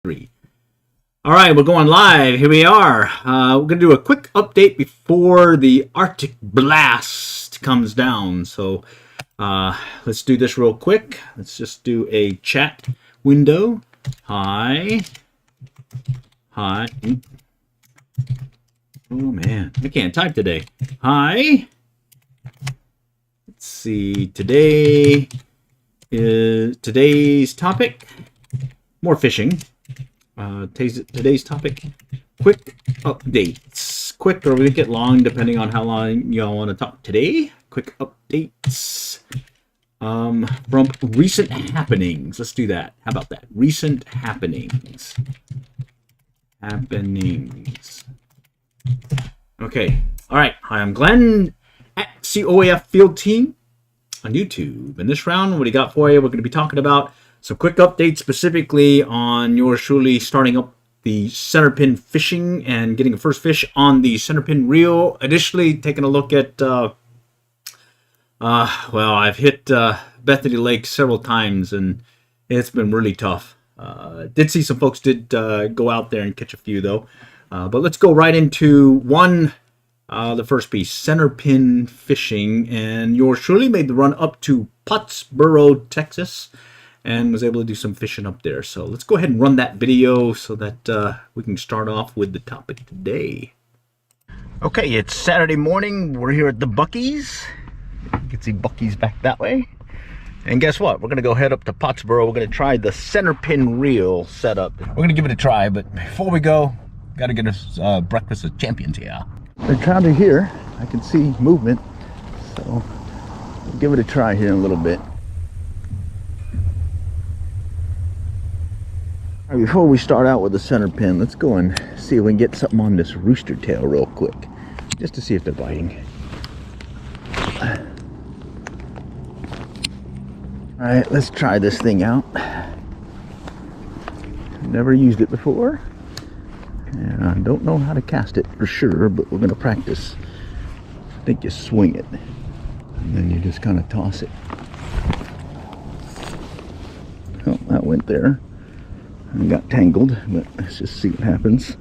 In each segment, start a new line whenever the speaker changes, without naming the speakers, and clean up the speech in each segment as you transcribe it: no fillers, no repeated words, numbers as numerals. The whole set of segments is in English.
3. All right, we're going live. Here we are. We're going to do a quick update before the Arctic blast comes down. So let's do this real quick. Let's just do a chat window. Hi. Hi. Oh, man. I can't type today. Hi. Let's see. Today's topic, more fishing. Today's topic, quick updates. Quick, or we get long depending on how long y'all want to talk today. Quick updates from recent happenings. Let's do that. How about that? Recent happenings. Okay. All right. Hi, I'm Glenn at COAF Field Team on YouTube. In this round, what do you got for you? We're going to be talking about some quick updates specifically on yours truly starting up the center pin fishing and getting a first fish on the center pin reel. Additionally, taking a look at, well, I've hit Bethany Lake several times and it's been really tough. Did see some folks did go out there and catch a few though. But let's go right into the first piece, center pin fishing. And yours truly made the run up to Pottsboro, Texas, and was able to do some fishing up there. So let's go ahead and run that video so that we can start off with the topic today. Okay, it's Saturday morning. We're here at the Buc-ee's. You can see Buc-ee's back that way. And guess what? We're going to go head up to Pottsboro. We're going to try the center pin reel setup. We're going to give it a try, but before we go, got to get us breakfast of champions here. The trout are here. I can see movement. So we'll give it a try here in a little bit. Before we start out with the center pin, let's go and see if we can get something on this rooster tail real quick, just to see if they're biting. All right, let's try this thing out. Never used it before, and I don't know how to cast it for sure, but we're going to practice. I think you swing it, and then you just kind of toss it. Oh, that went there. I got tangled, but let's just see what happens.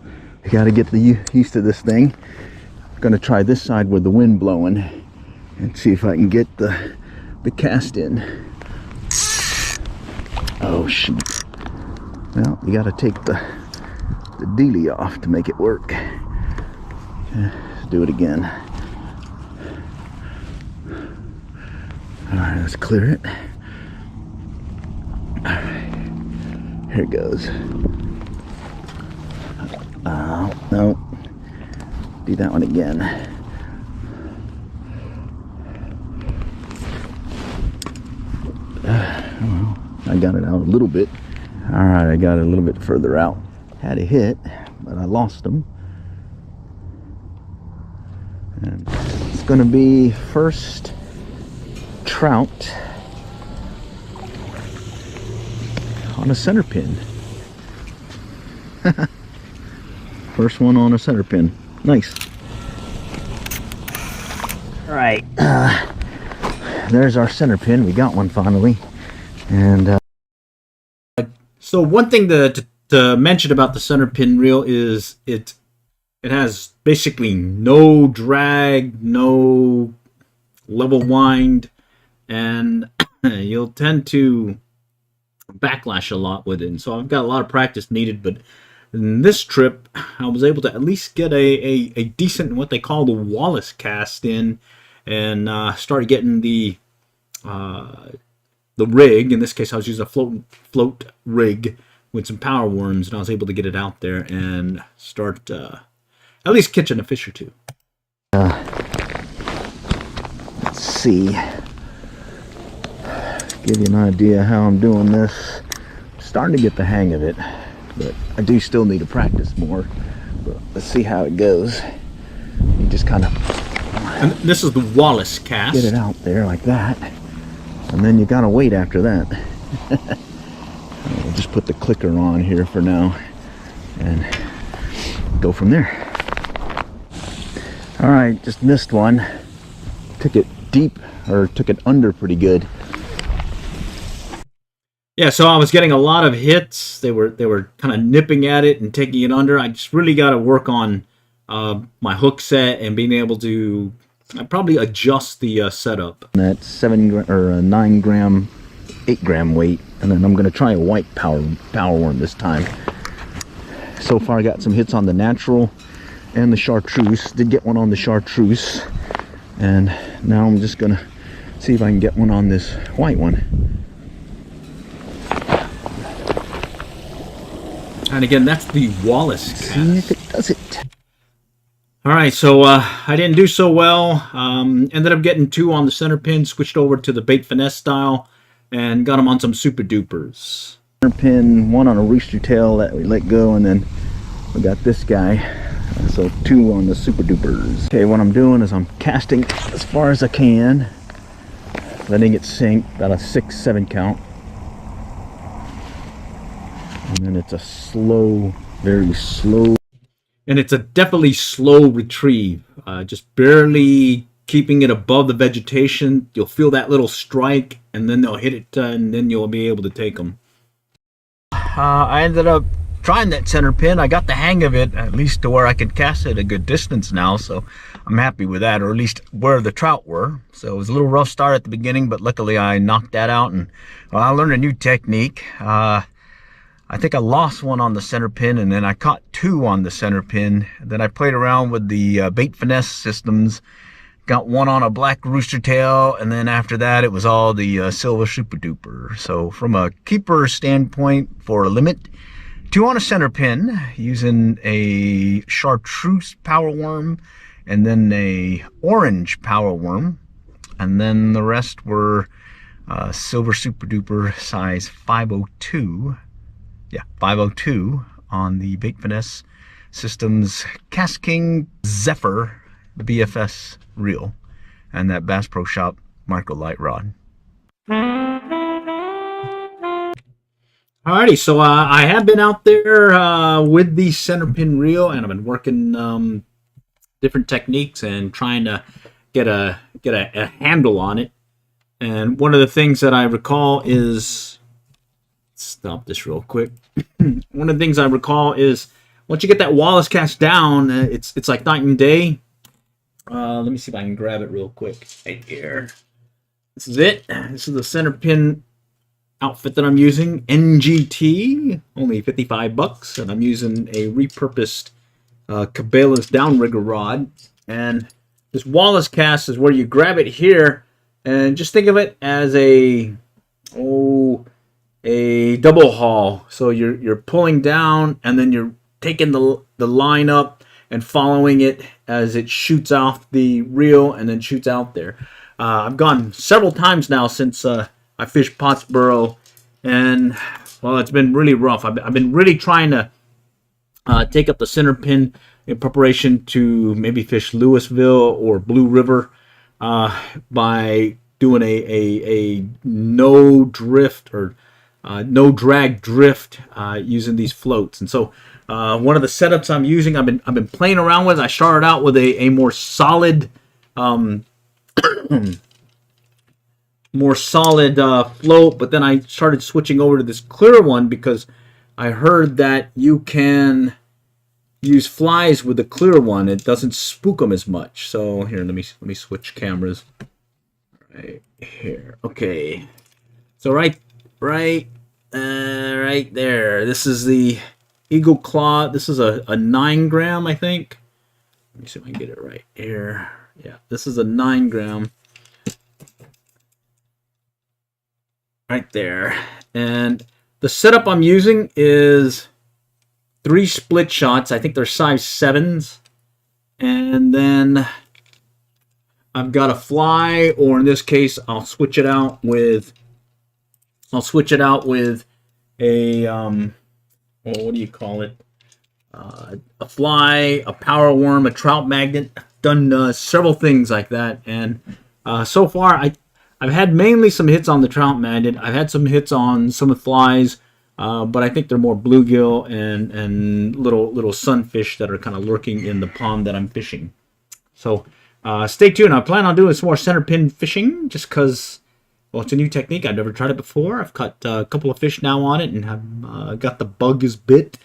You got to get used to this thing. I'm going to try this side with the wind blowing and see if I can get the cast in. Oh shoot. Well, you got to take the dealie off to make it work. Let's do it again. Alright, let's clear it. Alright. Here it goes. No. Do that one again. Well, I got it out a little bit. Alright, I got it a little bit further out. Had a hit, but I lost them. And it's going to be first trout on a center pin. First one on a center pin. Nice. All right, there's our center pin. We got one finally. And so one thing to mention about the center pin reel is it has basically no drag, no level wind, and you'll tend to backlash a lot with it. And so I've got a lot of practice needed, but in this trip I was able to at least get a decent, what they call the Wallace cast in, and started getting the rig. In this case I was using a float rig with some power worms, and I was able to get it out there and start at least catching a fish or two. Let's see, give you an idea how I'm doing this. I'm starting to get the hang of it, but I do still need to practice more. But let's see how it goes. You just kind of, and this is the Wallace cast. Get it out there like that, and then you gotta wait after that. We'll just put the clicker on here for now and go from there. All right, just missed one. Took it deep, or took it under pretty good. Yeah, so I was getting a lot of hits. They were kind of nipping at it and taking it under. I just really got to work on my hook set and being able to probably adjust the setup. That 9 gram, 8 gram weight, and then I'm going to try a white power worm this time. So far I got some hits on the natural and the chartreuse. Did get one on the chartreuse, and now I'm just going to see if I can get one on this white one. And again, that's the Wallace cast. See if it does it. Alright, so I didn't do so well. Ended up getting 2 on the center pin, switched over to the bait finesse style, and got them on some super dupers. Center pin, 1 on a rooster tail that we let go, and then we got this guy. So 2 on the super dupers. Okay, what I'm doing is I'm casting as far as I can, letting it sink, about a 6-7 count. And then it's a slow, very slow. And it's a definitely slow retrieve. Just barely keeping it above the vegetation. You'll feel that little strike, and then they'll hit it, and then you'll be able to take them. I ended up trying that center pin. I got the hang of it, at least to where I could cast it a good distance now. So I'm happy with that, or at least where the trout were. So it was a little rough start at the beginning, but luckily I knocked that out, and well, I learned a new technique. I think I lost 1 on the center pin, and then I caught 2 on the center pin. Then I played around with the bait finesse systems, got 1 on a black rooster tail, and then after that it was all the silver super duper. So from a keeper standpoint, for a limit, 2 on a center pin using a chartreuse power worm, and then a orange power worm, and then the rest were silver super duper size 502. Yeah, 502 on the Bait Finesse Systems Cast King Zephyr BFS reel, and that Bass Pro Shop micro light rod. Alrighty, so I have been out there with the center pin reel, and I've been working different techniques and trying to get a handle on it. And one of the things that I recall is, stop this real quick. One of the things I recall is once you get that Wallace cast down, it's like night and day. Let me see if I can grab it real quick. Right here. This is it. This is the center pin outfit that I'm using. NGT, only 55 bucks, and I'm using a repurposed Cabela's downrigger rod. And this Wallace cast is where you grab it here, and just think of it as a double haul. So you're pulling down, and then you're taking the line up and following it as it shoots off the reel and then shoots out there. I've gone several times now since I fished Pottsboro, and well, it's been really rough. I've been really trying to take up the center pin in preparation to maybe fish Louisville or Blue River by doing a no drift or no drag drift using these floats. And so one of the setups I'm using, I've been playing around with. I started out with a more solid float, but then I started switching over to this clear one because I heard that you can use flies with the clear one. It doesn't spook them as much. So here, let me switch cameras. Right here. Okay. So right there. This is the Eagle Claw. This is a 9 gram, I think. Let me see if I can get it right here. Yeah, this is a 9 gram. Right there. And the setup I'm using is 3 split shots. I think they're size 7s. And then I've got a fly, or in this case, I'll switch it out with a what do you call it? A fly, a power worm, a trout magnet. I've done several things like that, and so far I've had mainly some hits on the trout magnet. I've had some hits on some of the flies, but I think they're more bluegill and little sunfish that are kind of lurking in the pond that I'm fishing. So stay tuned. I plan on doing some more center pin fishing just because Well, it's a new technique. I've never tried it before. I've caught a couple of fish now on it and have got the bug is bit.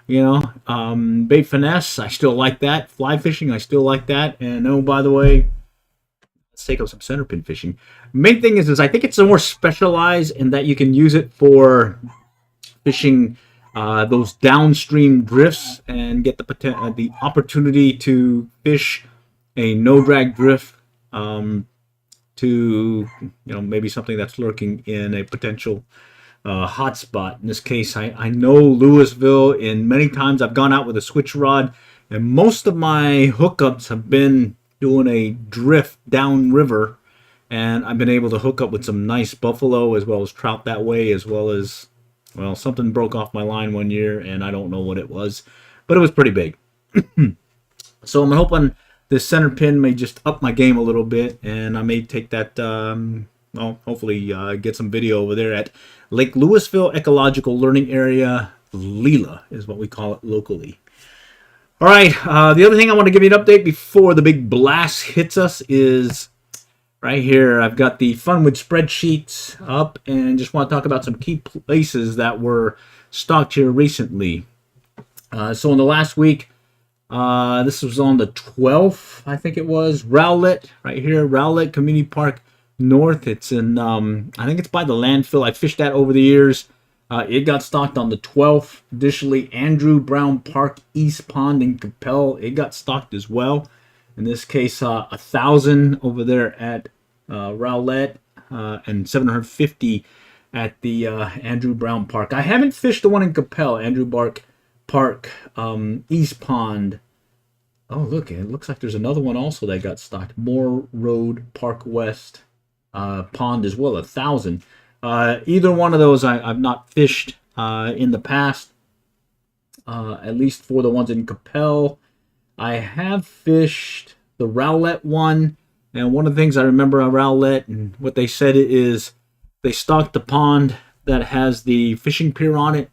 You know, bait finesse, I still like that. Fly fishing, I still like that. And oh, by the way, let's take up some center pin fishing. Main thing is I think it's more specialized in that you can use it for fishing those downstream drifts and get the opportunity to fish a no drag drift to maybe something that's lurking in a potential hot spot. In this case, I know Louisville, and many times I've gone out with a switch rod, and most of my hookups have been doing a drift downriver, and I've been able to hook up with some nice buffalo as well as trout that way, as well as, well, something broke off my line one year, and I don't know what it was, but it was pretty big. So I'm hoping this center pin may just up my game a little bit, and I may take that, hopefully get some video over there at Lake Louisville Ecological Learning Area. Leela is what we call it locally. All right, the other thing I want to give you an update before the big blast hits us is right here. I've got the Funwood spreadsheets up, and just want to talk about some key places that were stocked here recently. So in the last week, this was on the 12th, I think it was, Rowlett, right here, Rowlett Community Park North. It's in, I think it's by the landfill. I fished that over the years. It got stocked on the 12th. Additionally, Andrew Brown Park East Pond in Capel, it got stocked as well. In this case, 1,000 over there at Rowlett and 750 at the Andrew Brown Park. I haven't fished the one in Capel, Andrew Park East Pond. Oh, look, it looks like there's another one also that got stocked. Moore Road Park West Pond as well, 1,000. Either one of those I've not fished in the past, at least for the ones in Capel. I have fished the Rowlett one, and one of the things I remember on Rowlett and what they said is they stocked the pond that has the fishing pier on it.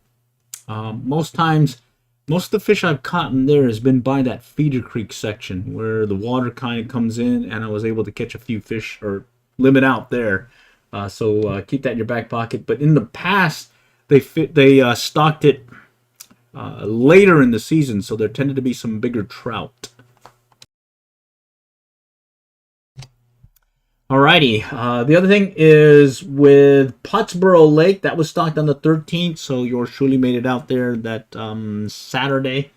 Most times, most of the fish I've caught in there has been by that feeder creek section where the water kind of comes in, and I was able to catch a few fish or limit out there. So keep that in your back pocket. But in the past, they stocked it later in the season, so there tended to be some bigger trout. Alrighty, the other thing is with Pottsboro Lake, that was stocked on the 13th, so yours truly made it out there that Saturday.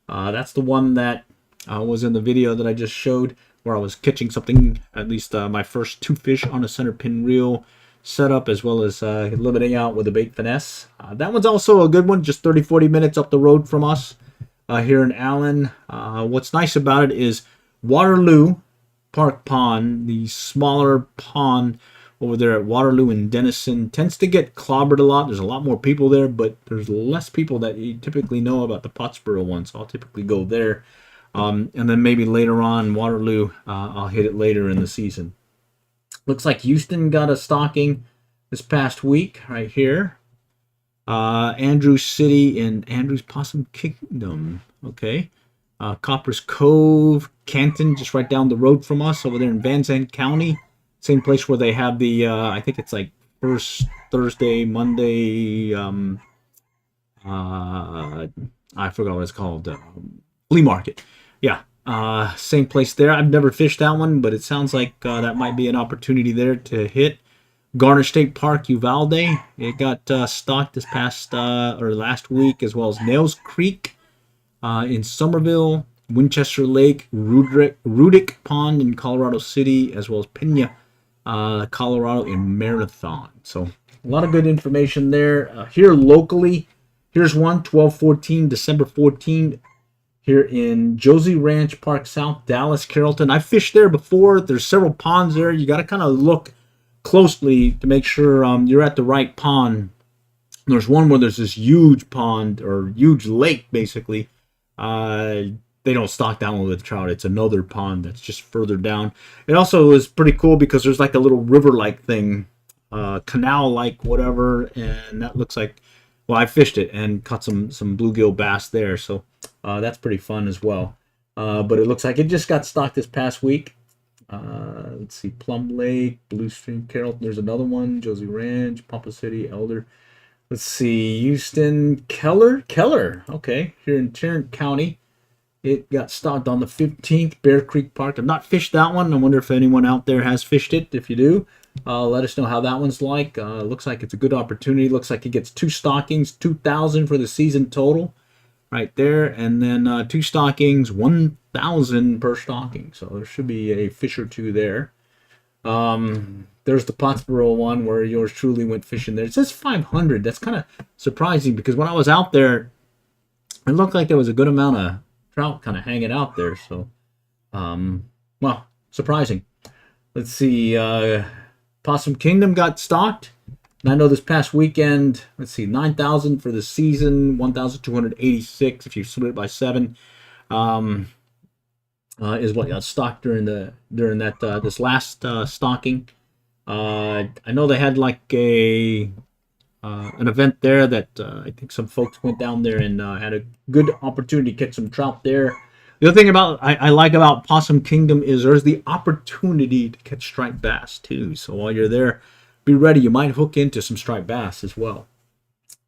That's the one that was in the video that I just showed, where I was catching something, at least my first 2 fish on a center pin reel setup, as well as limiting out with a bait finesse. That one's also a good one, just 30-40 minutes up the road from us here in Allen. What's nice about it is Waterloo Park Pond, the smaller pond over there at Waterloo and Denison, tends to get clobbered a lot. There's a lot more people there, but there's less people that you typically know about the Pottsboro one, so I'll typically go there. And then maybe later on, Waterloo, I'll hit it later in the season. Looks like Houston got a stocking this past week right here. Andrews City and Andrews Possum Kingdom. Okay. Coppers Cove, Canton, just right down the road from us over there in Van Zandt County. Same place where they have the, I think it's like first Thursday, Monday, I forgot what it's called, flea market. Yeah, same place there. I've never fished that one, but it sounds like that might be an opportunity there to hit. Garner State Park, Uvalde, it got stocked this past or last week, as well as Nails Creek in Somerville, Winchester Lake, Rudick Pond in Colorado City, as well as Pena, Colorado in Marathon. So a lot of good information there. Here locally, here's one, 12/14, December 14, here in Josie Ranch Park South, Dallas, Carrollton. I've fished there before. There's several ponds there. You got to kind of look closely to make sure you're at the right pond. There's one where there's this huge pond, or huge lake, basically. They don't stock that one with trout. It's another pond that's just further down. It also is pretty cool because there's like a little river-like thing, canal-like whatever, and that looks like, well, I fished it and caught some bluegill bass there, so that's pretty fun as well. But it looks like it just got stocked this past week. Let's see, Plum Lake, Blue Stream, Carroll. There's another one, Josie Ranch, Pampa City, Elder. Let's see, Houston, Keller. Okay, here in Tarrant County. It got stocked on the 15th, Bear Creek Park. I've not fished that one. I wonder if anyone out there has fished it. If you do, let us know how that one's like. Looks like it's a good opportunity. Looks like it gets 2 stockings, 2,000 for the season total, right there, and then 2 stockings, 1,000 per stocking. So there should be a fish or two there. There's the Pottsboro one where yours truly went fishing there. It says 500. That's kind of surprising because when I was out there, it looked like there was a good amount of trout kind of hanging out there. So, well, surprising. Let's see. Possum Kingdom got stocked. And I know this past weekend, let's see, 9,000 for the season, 1,286 if you split it by 7. Is what got stocked during that this last stocking. I know they had like an event there that I think some folks went down there and had a good opportunity to catch some trout there. The other thing about I like about Possum Kingdom is there's the opportunity to catch striped bass too. So while you're there, be ready. You might hook into some striped bass as well.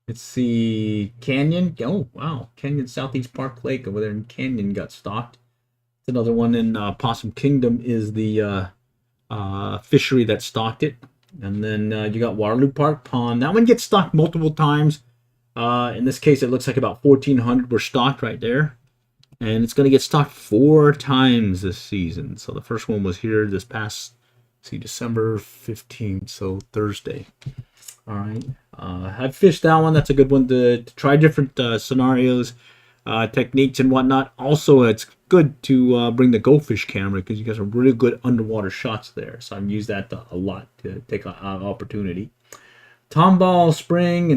Let's see, Canyon. Oh wow, Canyon Southeast Park Lake over there in Canyon got stocked. Another one in Possum Kingdom is the fishery that stocked it. And then you got Waterloo Park Pond. That one gets stocked multiple times. In this case, it looks like about 1,400 were stocked right there. And it's going to get stocked 4 times this season. So the first one was here this past, December 15th, so Thursday. All right. I've fished that one. That's a good one to try different scenarios, techniques and whatnot. Also, it's good to bring the goldfish camera because you get some really good underwater shots there. So I've used that a lot to take an opportunity. Tomball Spring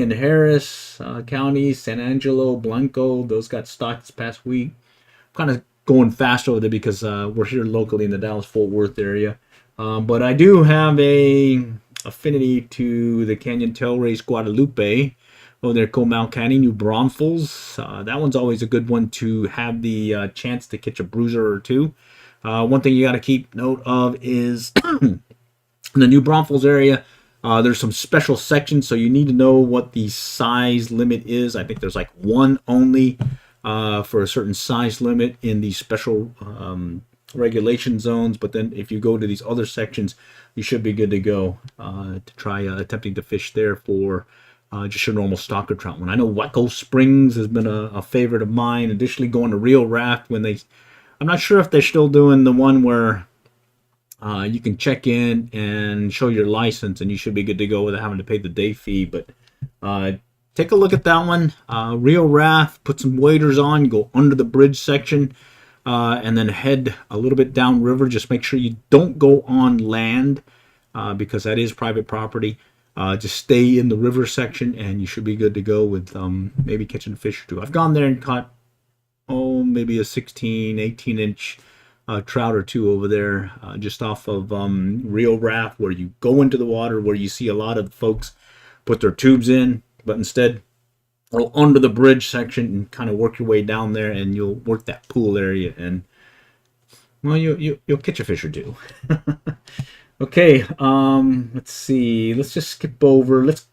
and Harris counties, San Angelo, Blanco, those got stocked this past week. I'm kind of going fast over there because we're here locally in the Dallas-Fort Worth area. But I do have a affinity to the Canyon Tail Race Guadalupe. Oh, there, Comal County, New Braunfels. That one's always a good one to have the chance to catch a bruiser or two. One thing you got to keep note of is in the New Braunfels area, there's some special sections, so you need to know what the size limit is. I think there's like one only for a certain size limit in these special regulation zones. But then if you go to these other sections, you should be good to go to try attempting to fish there for just your normal stalker trout one. I know Waco Springs has been a favorite of mine. Additionally, going to Reel Raft when I'm not sure if they're still doing the one where you can check in and show your license and you should be good to go without having to pay the day fee. But take a look at that one. Reel Raft, put some waders on, go under the bridge section, and then head a little bit downriver. Just make sure you don't go on land because that is private property. Just stay in the river section and you should be good to go with maybe catching a fish or two. I've gone there and caught maybe a 16, 18-inch trout or two over there just off of Reel Raft, where you go into the water, where you see a lot of folks put their tubes in, but instead go under the bridge section and kind of work your way down there, and you'll work that pool area, and well, you'll catch a fish or two. Okay, let's see. Let's just skip over. Let's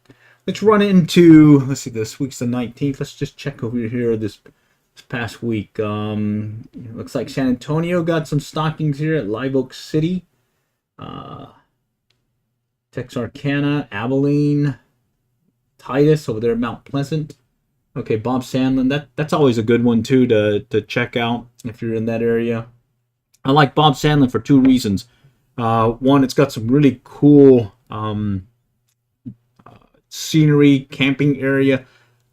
run into. Let's see. This week's the 19th. Let's just check over here this past week. Looks like San Antonio got some stockings here at Live Oak City. Texarkana, Abilene, Titus over there at Mount Pleasant. Okay, Bob Sandlin. That's always a good one too to check out if you're in that area. I like Bob Sandlin for 2 reasons. One, it's got some really cool scenery, camping area.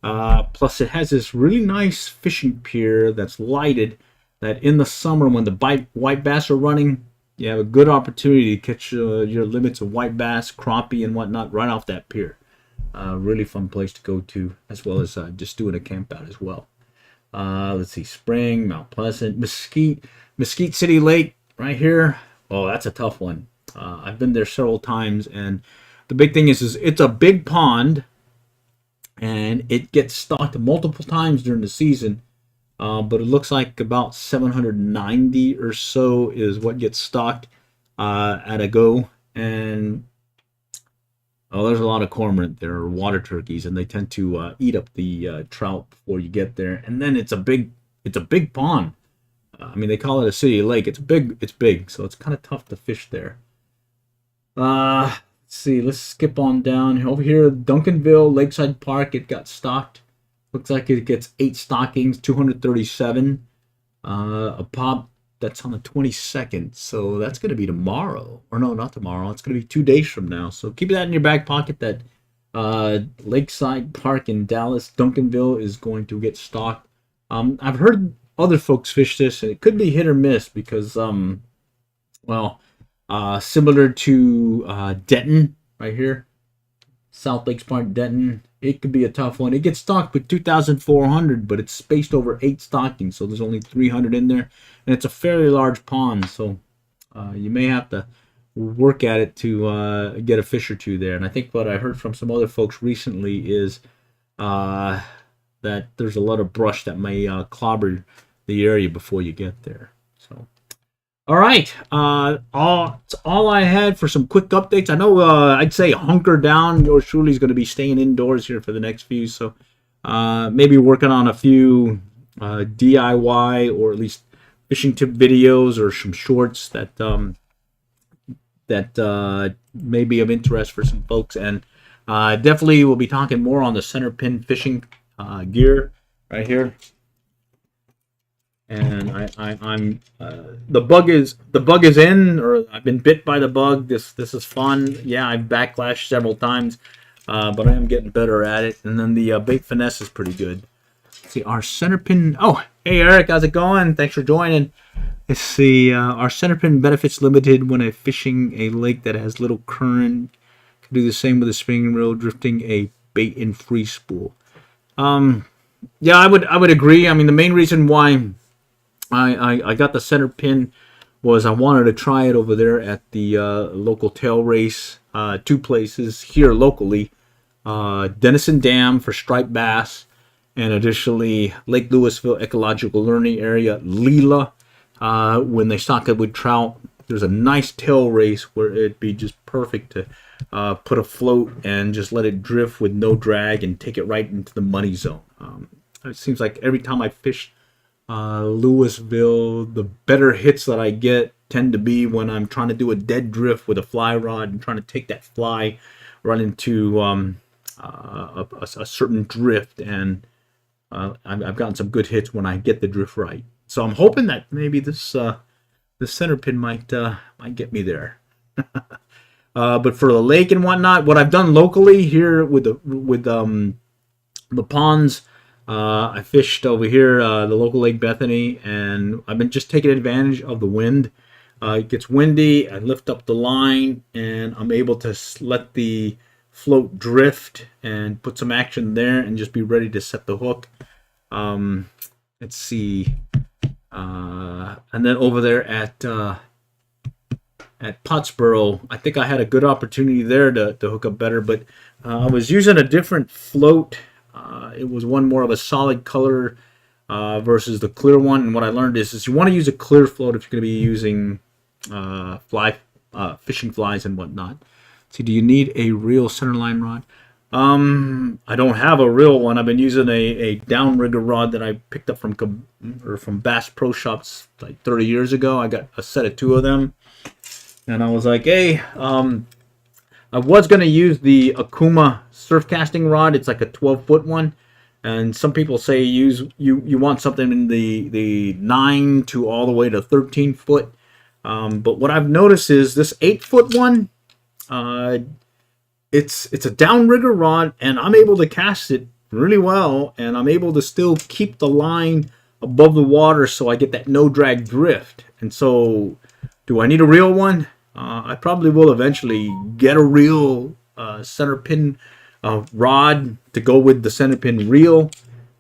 Plus, it has this really nice fishing pier that's lighted. That in the summer, when the white bass are running, you have a good opportunity to catch your limits of white bass, crappie, and whatnot right off that pier. Really fun place to go to, as well as just doing a camp out as well. Let's see, Spring, Mount Pleasant, Mesquite City Lake, right here. Oh, that's a tough one. I've been there several times, and the big thing is it's a big pond, and it gets stocked multiple times during the season. but it looks like about 790 or so is what gets stocked at a go. And oh, there's a lot of cormorant there, or water turkeys, and they tend to eat up the trout before you get there. And then it's a big pond. I mean, they call it a city lake. It's big, so it's kind of tough to fish there. Let's see. Let's skip on down over here. Duncanville Lakeside Park. It got stocked. Looks like it gets 8 stockings, 237. A pop that's on the 22nd, so that's going to be tomorrow. Or no, not tomorrow. It's going to be 2 days from now. So keep that in your back pocket. That Lakeside Park in Dallas, Duncanville, is going to get stocked. I've heard other folks fish this, and it could be hit or miss because, similar to Denton right here, South Lakes Park, Denton, it could be a tough one. It gets stocked with 2,400, but it's spaced over 8 stockings, so there's only 300 in there, and it's a fairly large pond, so you may have to work at it to get a fish or two there. And I think what I heard from some other folks recently is that there's a lot of brush that may clobber the area before you get there. So, all right, that's all I had for some quick updates. I know I'd say hunker down. Yours truly is going to be staying indoors here for the next few, so maybe working on a few DIY or at least fishing tip videos or some shorts that may be of interest for some folks. And definitely we'll be talking more on the center pin fishing gear right here. And I'm the bug is in, or I've been bit by the bug. This is fun. Yeah, I've backlashed several times, but I am getting better at it. And then the bait finesse is pretty good. Let's see, our center pin. Oh, hey Eric, how's it going? Thanks for joining. Let's see, our center pin benefits limited when fishing a lake that has little current. Can do the same with a spinning reel, drifting a bait in free spool. Yeah, I would agree. I mean, the main reason why I got the center pin was I wanted to try it over there at the local tail race. 2 places here locally, Denison Dam for striped bass, and additionally Lake Louisville Ecological Learning Area, Leela, when they stock it with trout. There's a nice tail race where it'd be just perfect to put a float and just let it drift with no drag and take it right into the money zone. It seems like every time I fish Louisville, the better hits that I get tend to be when I'm trying to do a dead drift with a fly rod and trying to take that fly right into a certain drift, and I've gotten some good hits when I get the drift right. So I'm hoping that maybe this center pin might get me there. But for the lake and whatnot, what I've done locally here with the ponds. I fished over here, the local Lake Bethany, and I've been just taking advantage of the wind. It gets windy, I lift up the line, and I'm able to let the float drift and put some action there and just be ready to set the hook. Let's see. And then over there at Pottsboro, I think I had a good opportunity there to hook up better, but I was using a different float. It was one more of a solid color versus the clear one. And what I learned is you want to use a clear float if you're going to be using fishing flies and whatnot. See, do you need a real centerline rod? I don't have a real one. I've been using a downrigger rod that I picked up from Bass Pro Shops like 30 years ago. I got a set of 2 of them, and I was like, hey, I was going to use the Akuma surf casting rod. It's like a 12-foot one, and some people say you want something in the 9 to all the way to 13 foot. But what I've noticed is this 8-foot one. It's a downrigger rod, and I'm able to cast it really well, and I'm able to still keep the line above the water so I get that no drag drift. And so, do I need a real one? I probably will eventually get a real center pin rod to go with the center pin reel,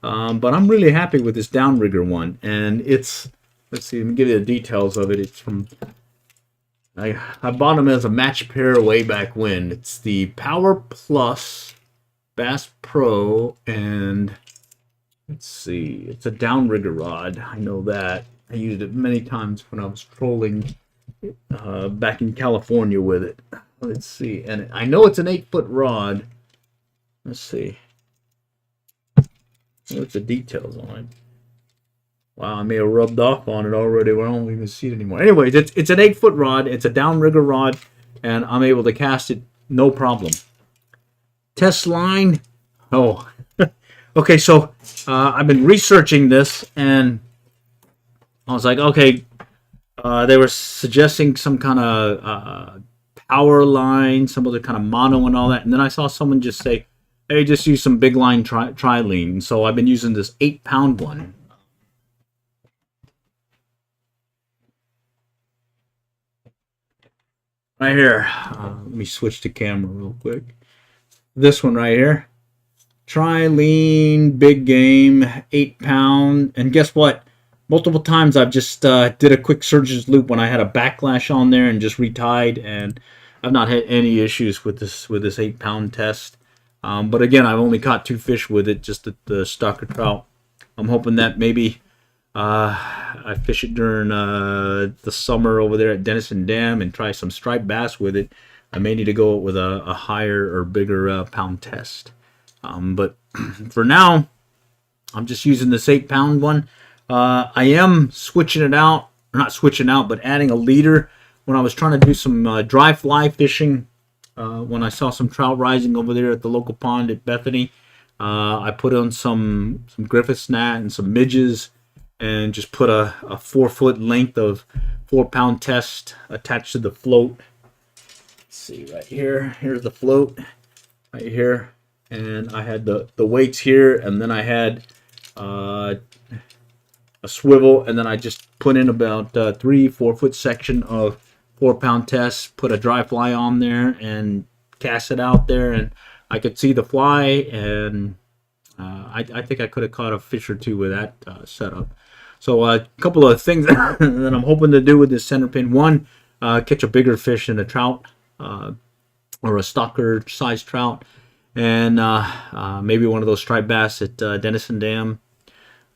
but I'm really happy with this downrigger one. And it's, let's see, let me give you the details of it. It's from, I bought them as a match pair way back when. It's the Power Plus Bass Pro, and Let's see. It's a downrigger rod. I know that. I used it many times when I was trolling back in California with it. Let's see. And I know it's an 8-foot rod. Let's see. What's the details on it? Wow, I may have rubbed off on it already. We don't even see it anymore. Anyways, it's an 8-foot rod. It's a downrigger rod, and I'm able to cast it no problem. Test line. Oh, okay. So I've been researching this, and I was like, okay. They were suggesting some kind of power line, some other kind of mono and all that, and then I saw someone just say, "Hey, just use some big line trilene." So I've been using this 8-pound one. Right here. Let me switch the camera real quick. This one right here. Trilene, big game, 8-pound. And guess what? Multiple times I've just did a quick surgeon's loop when I had a backlash on there and just retied. And I've not had any issues with this 8-pound test. But again, I've only caught 2 fish with it, just the stocker trout. I'm hoping that maybe I fish it during the summer over there at Denison Dam and try some striped bass with it. I may need to go with a higher or bigger pound test. But for now, I'm just using this 8-pound one. I am switching it out, or not switching out, but adding a leader. When I was trying to do some dry fly fishing, when I saw some trout rising over there at the local pond at Bethany, I put on some Griffith's gnat and some midges, and just put a 4-foot length of 4-pound test attached to the float. Let's see right here. Here's the float right here, and I had the weights here, and then I had a swivel, and then I just put in about 3-4 foot section of 4-pound test. Put a dry fly on there and cast it out there, and I could see the fly, and I think I could have caught a fish or two with that setup. So a couple of things that I'm hoping to do with this center pin. One, catch a bigger fish than a trout or a stalker size trout. And maybe one of those striped bass at Denison Dam.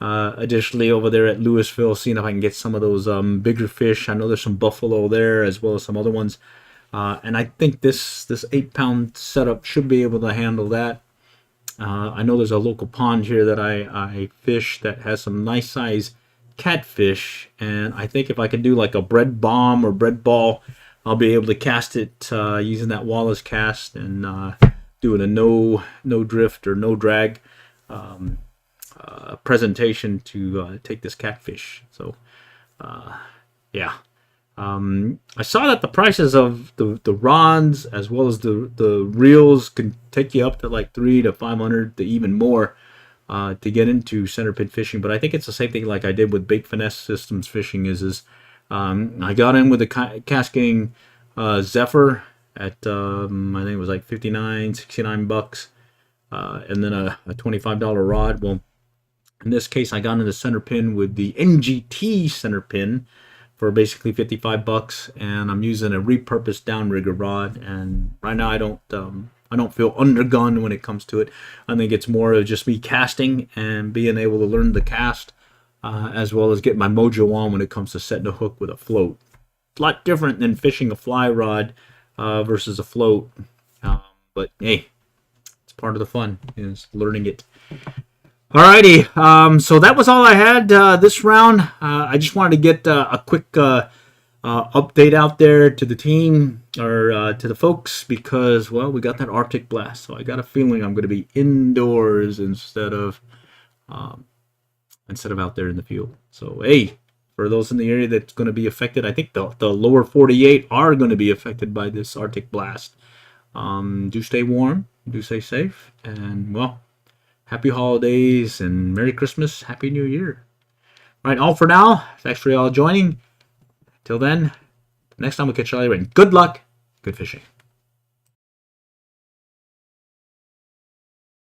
Additionally, over there at Louisville, seeing if I can get some of those bigger fish. I know there's some buffalo there as well as some other ones. And I think this 8-pound setup should be able to handle that. I know there's a local pond here that I fish that has some nice size catfish, and I think if I can do like a bread bomb or bread ball, I'll be able to cast it using that Wallace cast and doing a no drift or no drag presentation to take this catfish. So yeah. I saw that the prices of the rods as well as the reels can take you up to like $300 to $500 to even more to get into center pin fishing. But I think it's the same thing like I did with Bait Finesse Systems fishing. I got in with a casting Zephyr at I think it was like $59-$69, and then a $25 rod. Well, in this case, I got into the center pin with the NGT center pin for basically $55, and I'm using a repurposed downrigger rod. And right now I don't feel undergunned when it comes to it. I think it's more of just me casting and being able to learn the cast, as well as get my mojo on when it comes to setting a hook with a float. It's a lot different than fishing a fly rod versus a float, but hey, it's part of the fun, is learning it. Alrighty, so that was all I had this round. I just wanted to get a quick update out there to the team, or to the folks, because, well, we got that Arctic blast, so I got a feeling I'm going to be indoors instead of out there in the field. So, hey, for those in the area that's going to be affected, I think the lower 48 are going to be affected by this Arctic blast. Do stay warm, do stay safe, and, well, happy holidays and Merry Christmas, Happy New Year. All right, all for now. Thanks for y'all joining. Till then, next time we'll catch y'all later. Good luck, good fishing.